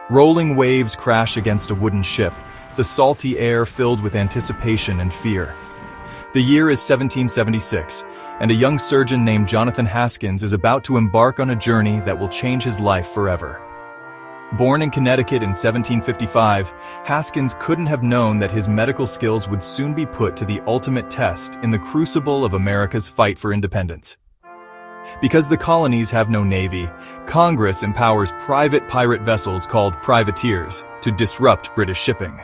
Rolling waves crash against a wooden ship, the salty air filled with anticipation and fear. The year is 1776, and a young surgeon named Jonathan Haskins is about to embark on a journey that will change his life forever. Born in Connecticut in 1755, Haskins couldn't have known that his medical skills would soon be put to the ultimate test in the crucible of America's fight for independence. Because the colonies have no navy, Congress empowers private pirate vessels called privateers to disrupt British shipping.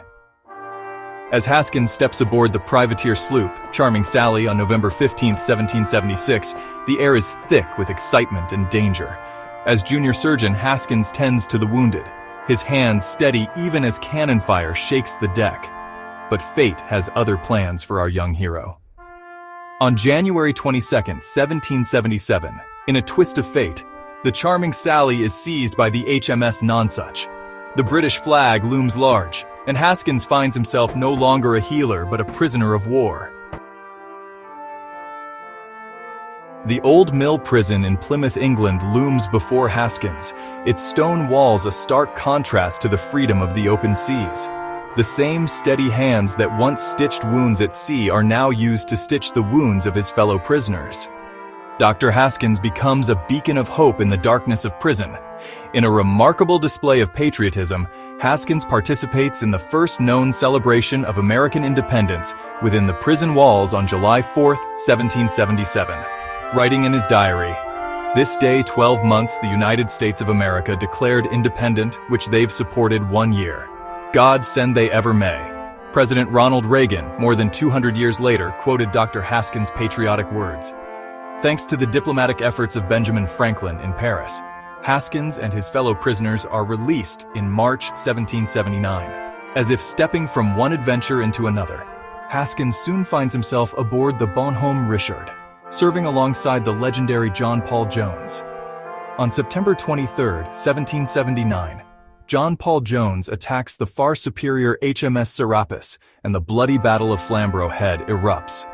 As Haskins steps aboard the privateer sloop, Charming Sally, on November 15, 1776, the air is thick with excitement and danger. As junior surgeon, Haskins tends to the wounded, his hands steady even as cannon fire shakes the deck. But fate has other plans for our young hero. On January 22, 1777, in a twist of fate, the Charming Sally is seized by the HMS Nonsuch. The British flag looms large, and Haskins finds himself no longer a healer but a prisoner of war. The Old Mill Prison in Plymouth, England looms before Haskins, its stone walls a stark contrast to the freedom of the open seas. The same steady hands that once stitched wounds at sea are now used to stitch the wounds of his fellow prisoners. Dr. Haskins becomes a beacon of hope in the darkness of prison. In a remarkable display of patriotism, Haskins participates in the first known celebration of American independence within the prison walls on July 4, 1777. Writing in his diary, "This day 12 months the United States of America declared independent, which they've supported 1 year. God send they ever may." President Ronald Reagan, more than 200 years later, quoted Dr. Haskins' patriotic words. Thanks to the diplomatic efforts of Benjamin Franklin in Paris, Haskins and his fellow prisoners are released in March 1779. As if stepping from one adventure into another, Haskins soon finds himself aboard the Bonhomme Richard, serving alongside the legendary John Paul Jones. On September 23, 1779, John Paul Jones attacks the far superior HMS Serapis, and the bloody Battle of Flamborough Head erupts.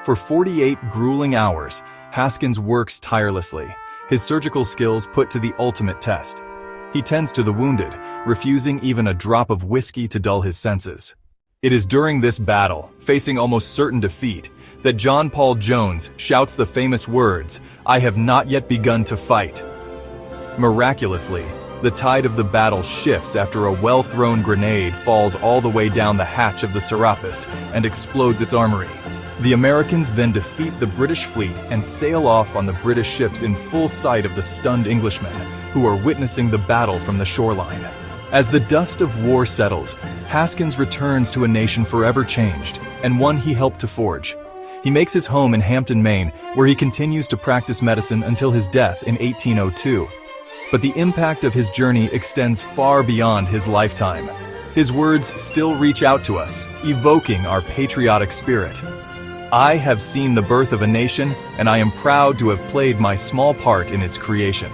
For 48 grueling hours, Haskins works tirelessly, his surgical skills put to the ultimate test. He tends to the wounded, refusing even a drop of whiskey to dull his senses. It is during this battle, facing almost certain defeat, that John Paul Jones shouts the famous words, "I have not yet begun to fight." Miraculously, the tide of the battle shifts after a well-thrown grenade falls all the way down the hatch of the Serapis and explodes its armory. The Americans then defeat the British fleet and sail off on the British ships in full sight of the stunned Englishmen, who are witnessing the battle from the shoreline. As the dust of war settles, Haskins returns to a nation forever changed, and one he helped to forge. He makes his home in Hampden, Maine, where he continues to practice medicine until his death in 1802. But the impact of his journey extends far beyond his lifetime. His words still reach out to us, evoking our patriotic spirit. "I have seen the birth of a nation, and I am proud to have played my small part in its creation."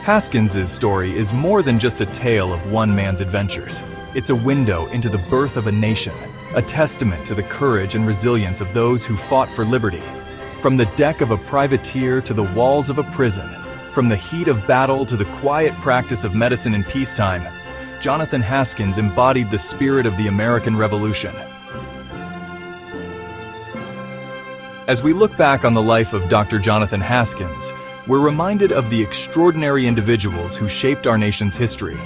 Haskins' story is more than just a tale of one man's adventures. It's a window into the birth of a nation, a testament to the courage and resilience of those who fought for liberty. From the deck of a privateer to the walls of a prison, from the heat of battle to the quiet practice of medicine in peacetime, Jonathan Haskins embodied the spirit of the American Revolution. As we look back on the life of Dr. Jonathan Haskins, we're reminded of the extraordinary individuals who shaped our nation's history.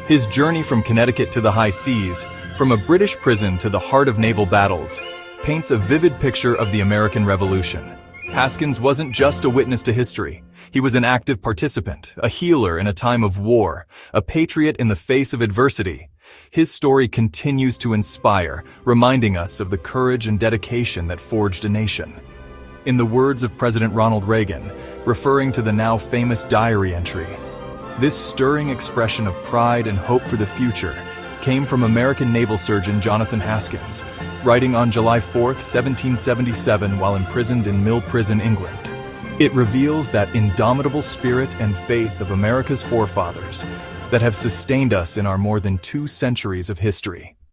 His journey from Connecticut to the high seas, from a British prison to the heart of naval battles, paints a vivid picture of the American Revolution. Haskins wasn't just a witness to history. He was an active participant, a healer in a time of war, a patriot in the face of adversity. His story continues to inspire, reminding us of the courage and dedication that forged a nation. In the words of President Ronald Reagan, referring to the now famous diary entry, this stirring expression of pride and hope for the future came from American naval surgeon Jonathan Haskins, writing on July 4, 1777 while imprisoned in Mill Prison, England. It reveals that indomitable spirit and faith of America's forefathers that have sustained us in our more than 2 centuries of history.